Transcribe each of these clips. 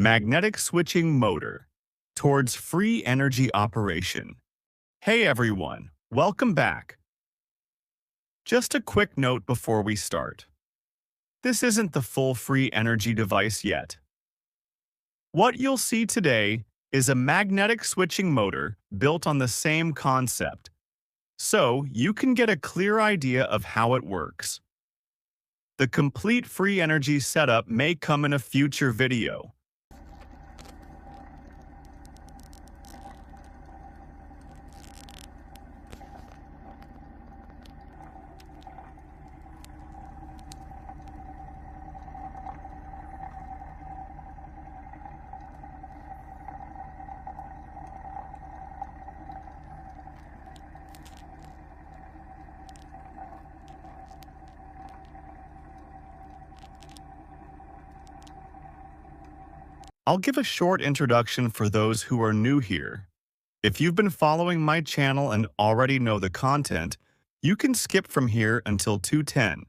Magnetic switching motor towards free energy operation. Hey everyone, welcome back. Just a quick note before we start. This isn't the full free energy device yet. What you'll see today is a magnetic switching motor built on the same concept, so you can get a clear idea of how it works. The complete free energy setup may come in a future video. I'll give a short introduction for those who are new here. If you've been following my channel and already know the content, you can skip from here until 210.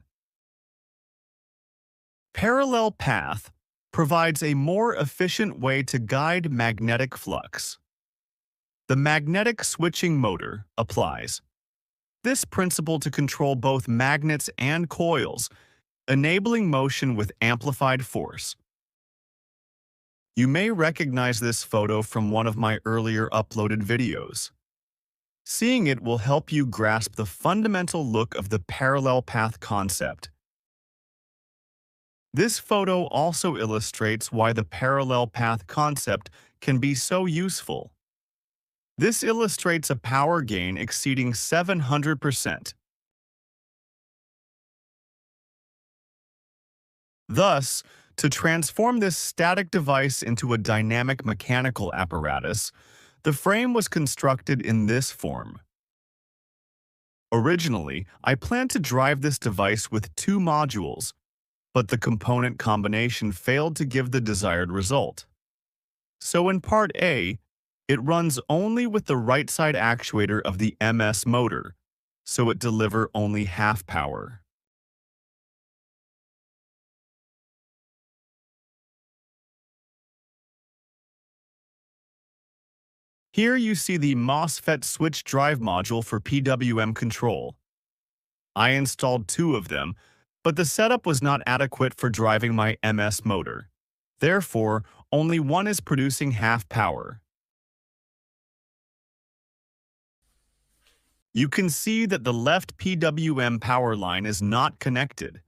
Parallel path provides a more efficient way to guide magnetic flux. The magnetic switching motor applies this principle to control both magnets and coils, enabling motion with amplified force. You may recognize this photo from one of my earlier uploaded videos. Seeing it will help you grasp the fundamental look of the parallel path concept. This photo also illustrates why the parallel path concept can be so useful. This illustrates a power gain exceeding 700%. Thus, to transform this static device into a dynamic mechanical apparatus, the frame was constructed in this form. Originally, I planned to drive this device with 2 modules, but the component combination failed to give the desired result. So in Part A, it runs only with the right side actuator of the MS motor, so it delivers only half power. Here you see the MOSFET switch drive module for PWM control. I installed 2 of them, but the setup was not adequate for driving my MS motor. Therefore, only one is producing half power. You can see that the left PWM power line is not connected.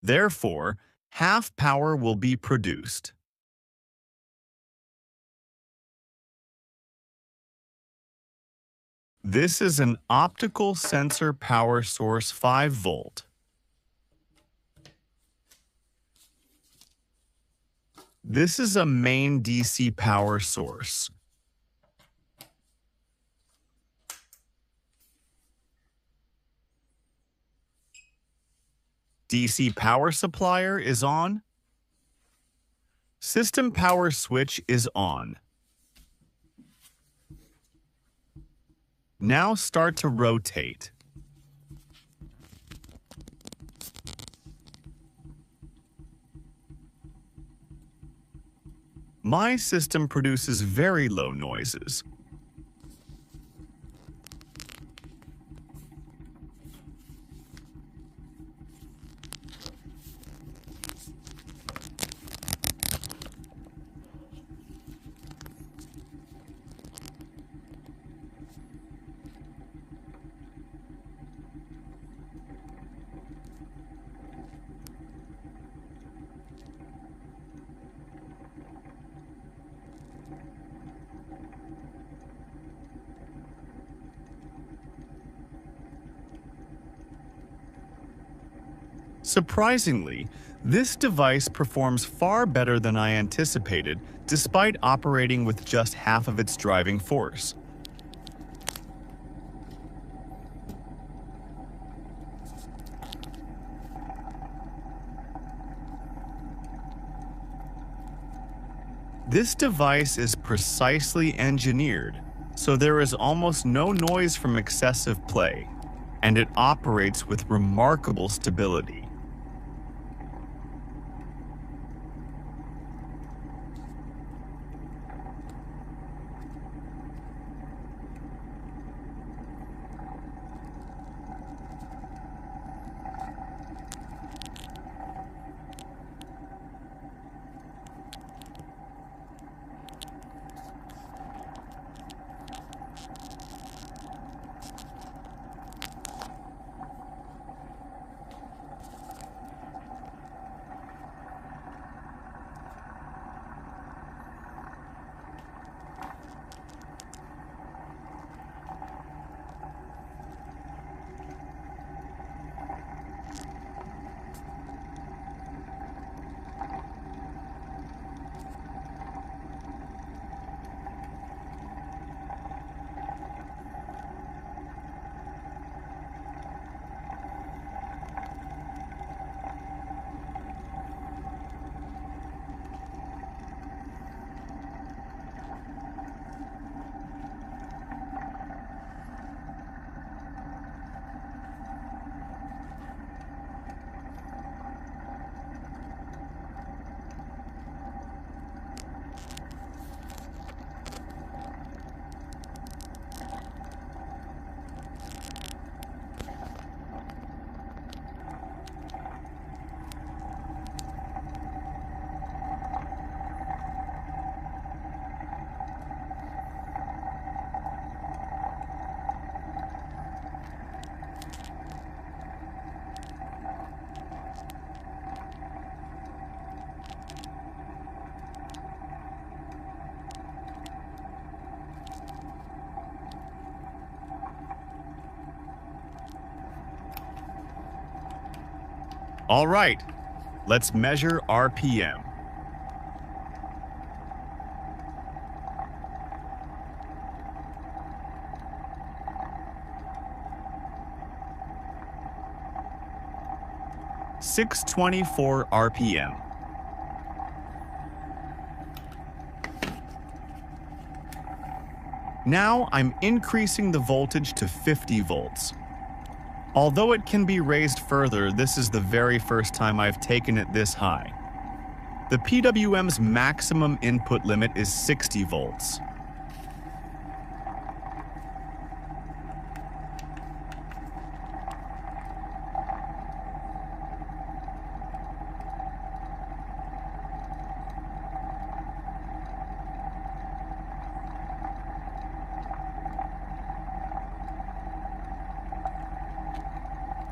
Therefore, half power will be produced. This is an optical sensor power source 5 volt. This is a main DC power source. DC power supplier is on. System power switch is on. Now start to rotate. My system produces very low noises. Surprisingly, this device performs far better than I anticipated, despite operating with just half of its driving force. This device is precisely engineered, so there is almost no noise from excessive play, and it operates with remarkable stability. All right, let's measure RPM. (624 RPM). Now I'm increasing the voltage to 50 volts. Although it can be raised further, this is the very first time I've taken it this high. The PWM's maximum input limit is 60 volts.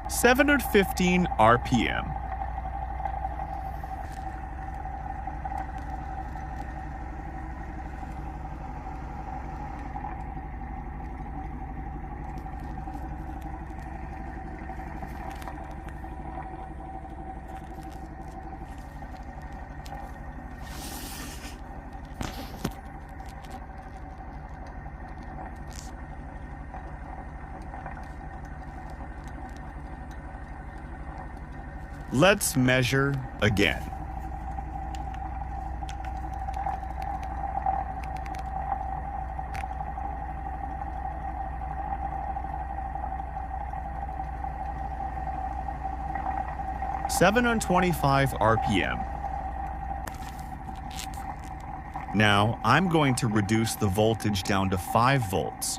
(715 RPM). Let's measure again. (725 RPM). Now I'm going to reduce the voltage down to 5 volts.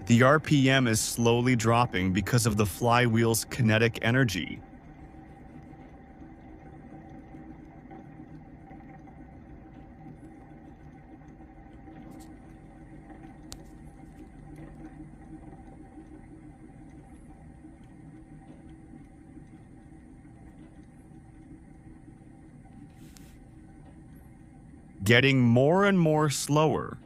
The RPM is slowly dropping because of the flywheel's kinetic energy. Getting more and more slower.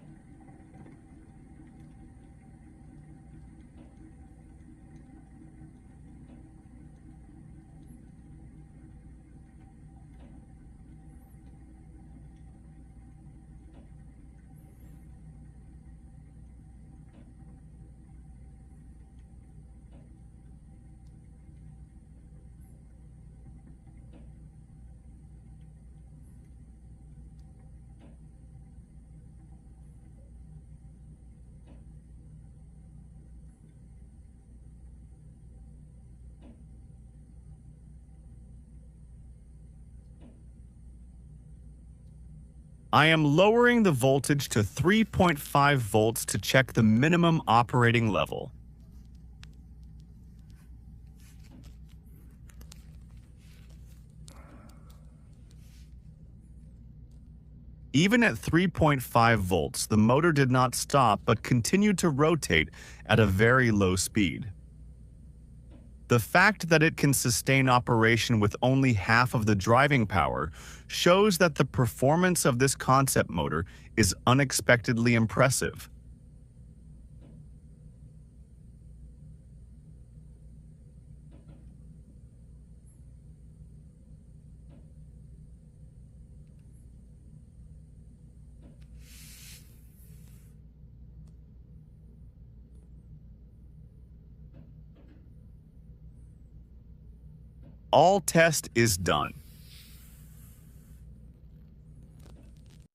I am lowering the voltage to 3.5 volts to check the minimum operating level. Even at 3.5 volts, the motor did not stop but continued to rotate at a very low speed. The fact that it can sustain operation with only half of the driving power shows that the performance of this concept motor is unexpectedly impressive. All test is done.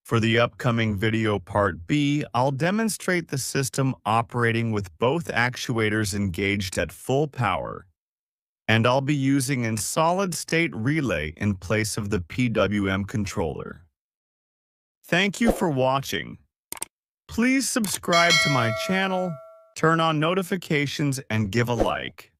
For the upcoming video part B, I'll demonstrate the system operating with both actuators engaged at full power, and I'll be using a solid-state relay in place of the PWM controller. Thank you for watching. Please subscribe to my channel, turn on notifications, and give a like.